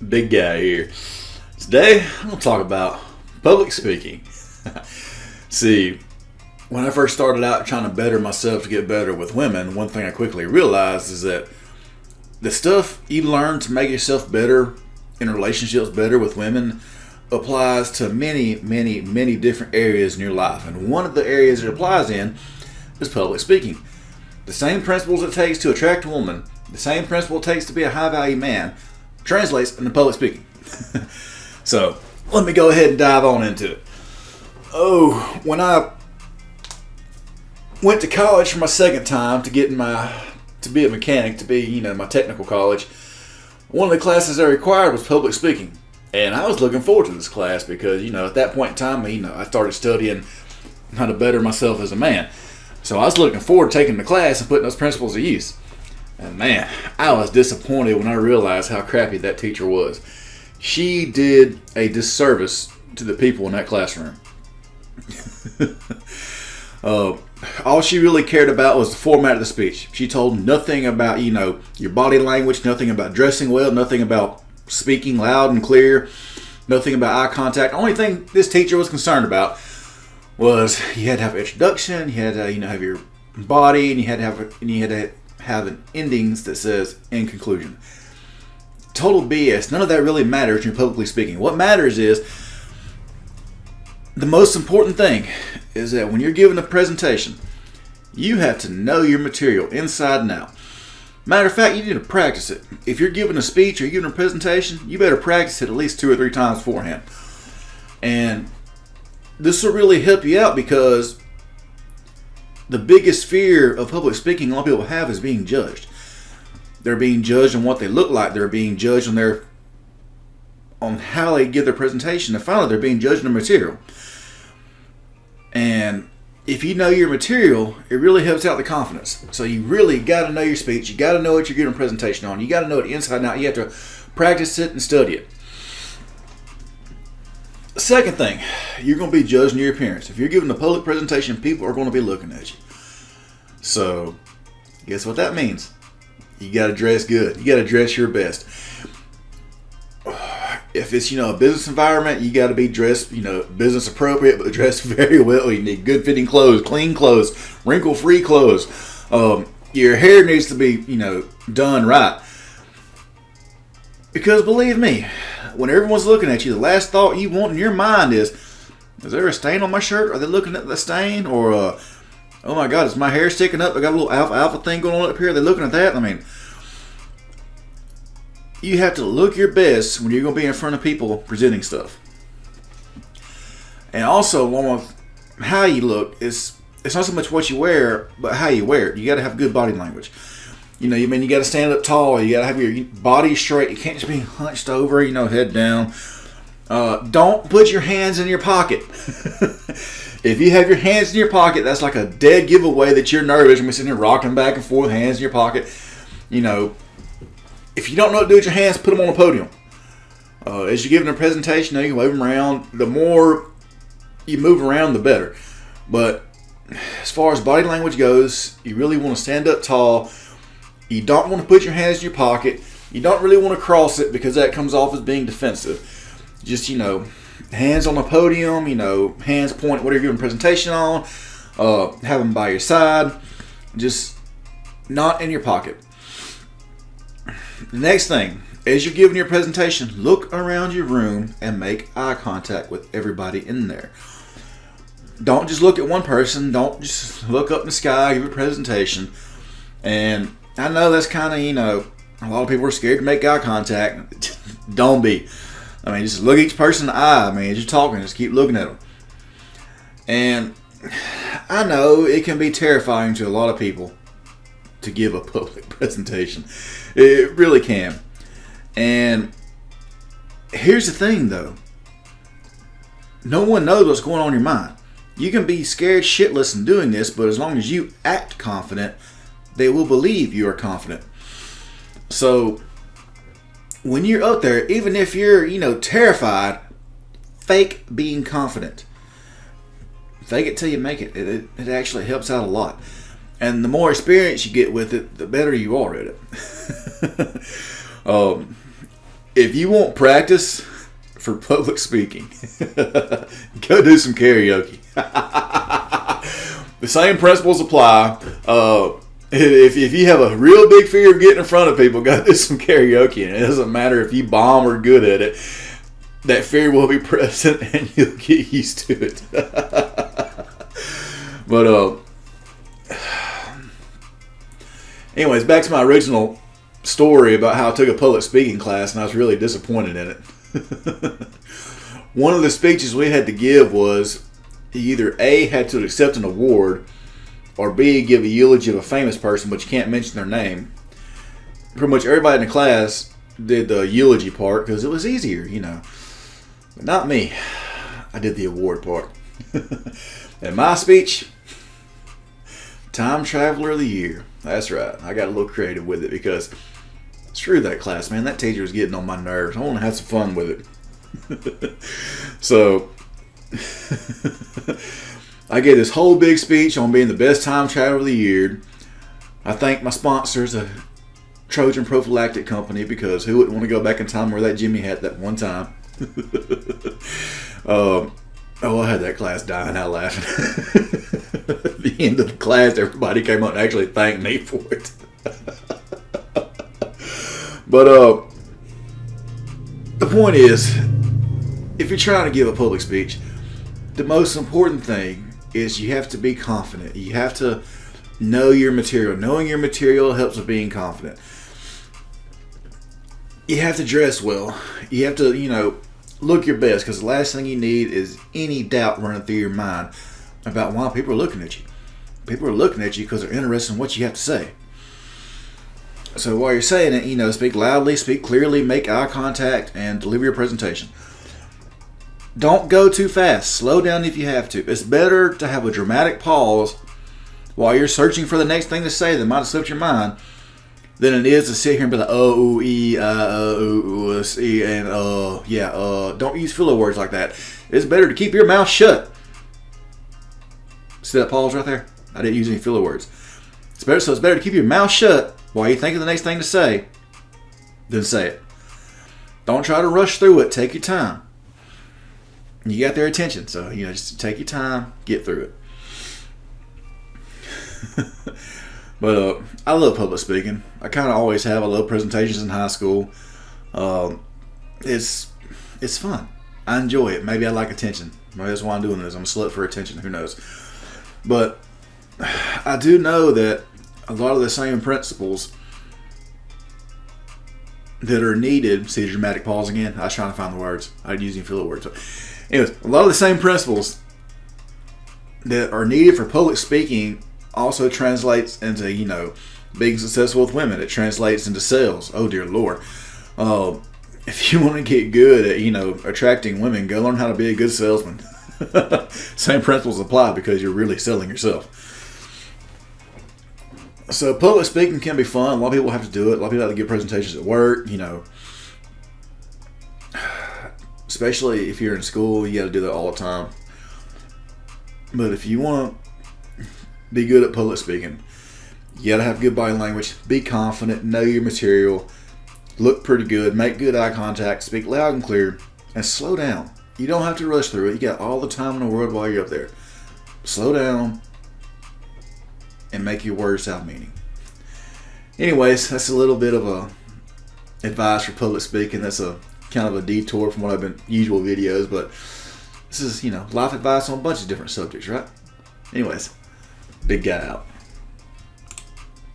Big guy here. Today, I'm going to talk about public speaking. See, when I first started out trying to better myself to get better with women, one thing I quickly realized is that the stuff you learn to make yourself better in relationships, better with women, applies to many, many, many different areas in your life. And one of the areas it applies in is public speaking. The same principles it takes to attract a woman, the same principle it takes to be a high-value man, translates into public speaking. So, let me go ahead and dive on into it. When I went to college for my second time to be a mechanic, to be, my technical college, one of the classes I required was public speaking. And I was looking forward to this class because, at that point in time, I started studying how to better myself as a man. So I was looking forward to taking the class and putting those principles to use. And man, I was disappointed when I realized how crappy that teacher was. She did a disservice to the people in that classroom. All she really cared about was the format of the speech. She told nothing about, your body language, nothing about dressing well, nothing about speaking loud and clear, nothing about eye contact. The only thing this teacher was concerned about was you had to have an introduction, you had to, have your body, and you had to have an endings that says in conclusion. Total BS. None of that really matters when you're publicly speaking. What matters is the most important thing is that when you're giving a presentation, you have to know your material inside and out. Matter of fact, you need to practice it. If you're giving a speech or you're giving a presentation, you better practice it at least 2 or 3 times beforehand. And this will really help you out because the biggest fear of public speaking a lot of people have is being judged. They're being judged on what they look like. They're being judged on how they give their presentation. And finally, they're being judged on their material. And if you know your material, it really helps out the confidence. So you really got to know your speech. You got to know what you're giving a presentation on. You got to know it inside and out. You have to practice it and study it. Second thing, you're going to be judged on your appearance. If you're giving a public presentation, people are going to be looking at you. So, guess what that means? You got to dress good. You got to dress your best. If it's, a business environment, you got to be dressed, business appropriate, but dressed very well. You need good fitting clothes, clean clothes, wrinkle-free clothes. Your hair needs to be, done right. Because believe me, when everyone's looking at you, the last thought you want in your mind is there a stain on my shirt? Are they looking at the stain? Or, oh my God, is my hair sticking up? I got a little alpha thing going on up here. Are they looking at that? You have to look your best when you're going to be in front of people presenting stuff. And also, along with how you look, it's not so much what you wear, but how you wear it. You got to have good body language. You got to stand up tall. You got to have your body straight. You can't just be hunched over, head down. Don't put your hands in your pocket. If you have your hands in your pocket, that's like a dead giveaway that you're nervous. You're sitting here rocking back and forth, hands in your pocket. If you don't know what to do with your hands, put them on a podium. As you're giving a presentation, you can move them around. The more you move around, the better. But as far as body language goes, you really want to stand up tall. You don't want to put your hands in your pocket. You don't really want to cross it because that comes off as being defensive. Just, hands on the podium, hands point whatever you're giving a presentation on. Have them by your side. Just not in your pocket. The next thing, as you're giving your presentation, look around your room and make eye contact with everybody in there. Don't just look at one person. Don't just look up in the sky, give a presentation. And I know that's kind of, a lot of people are scared to make eye contact. Don't be. Just look each person in the eye. As you're talking, just keep looking at them. And I know it can be terrifying to a lot of people to give a public presentation. It really can. And here's the thing, though. No one knows what's going on in your mind. You can be scared shitless in doing this, but as long as you act confident, they will believe you are confident. So when you're up there, even if you're, terrified, fake being confident. Fake it till you make it. It actually helps out a lot. And the more experience you get with it, the better you are at it. if you want practice for public speaking, go do some karaoke. The same principles apply. If you have a real big fear of getting in front of people, go do some karaoke. And it doesn't matter if you bomb or good at it. That fear will be present and you'll get used to it. But anyways, back to my original story about how I took a public speaking class and I was really disappointed in it. One of the speeches we had to give was either A, had to accept an award, or B, give a eulogy of a famous person, but you can't mention their name. Pretty much everybody in the class did the eulogy part because it was easier, you know. But not me. I did the award part. And my speech, Time Traveler of the Year. That's right. I got a little creative with it because screw that class, man. That teacher was getting on my nerves. I want to have some fun with it. So I gave this whole big speech on being the best time traveler of the year. I thanked my sponsors, a Trojan Prophylactic Company, because who wouldn't want to go back in time and wear that Jimmy hat that one time? I had that class dying out laughing. At the end of the class, everybody came up and actually thanked me for it. But the point is, if you're trying to give a public speech, the most important thing is you have to be confident. You have to know your material. Knowing your material helps with being confident. You have to dress well. You have to, look your best, because the last thing you need is any doubt running through your mind about why people are looking at you. People are looking at you because they're interested in what you have to say. So while you're saying it, speak loudly, speak clearly, make eye contact, and deliver your presentation. Don't go too fast. Slow down if you have to. It's better to have a dramatic pause while you're searching for the next thing to say that might have slipped your mind than it is to sit here and be like, don't use filler words like that. It's better to keep your mouth shut. See that pause right there? I didn't use any filler words. It's better to keep your mouth shut while you think of the next thing to say than say it. Don't try to rush through it. Take your time. You got their attention, so just take your time, get through it. But I love public speaking. I kind of always have. I love presentations in high school. It's fun. I enjoy it. Maybe I like attention. Maybe that's why I'm doing this. I'm a slut for attention. Who knows? But I do know that a lot of the same principles that are needed. See the dramatic pause again? I was trying to find the words. I was using filler words. But anyways, a lot of the same principles that are needed for public speaking also translates into, being successful with women. It translates into sales. Oh, dear Lord. If you want to get good at, attracting women, go learn how to be a good salesman. Same principles apply because you're really selling yourself. So public speaking can be fun. A lot of people have to do it. A lot of people have to give presentations at work, Especially if you're in school, you got to do that all the time. But if you want to be good at public speaking, you got to have good body language, be confident, know your material, look pretty good, make good eye contact, speak loud and clear, and slow down. You don't have to rush through it. You got all the time in the world while you're up there. Slow down and make your words have meaning. Anyways, that's a little bit of advice for public speaking. That's a kind of a detour from what I've been usual videos, but this is, life advice on a bunch of different subjects, right? Anyways, big guy out.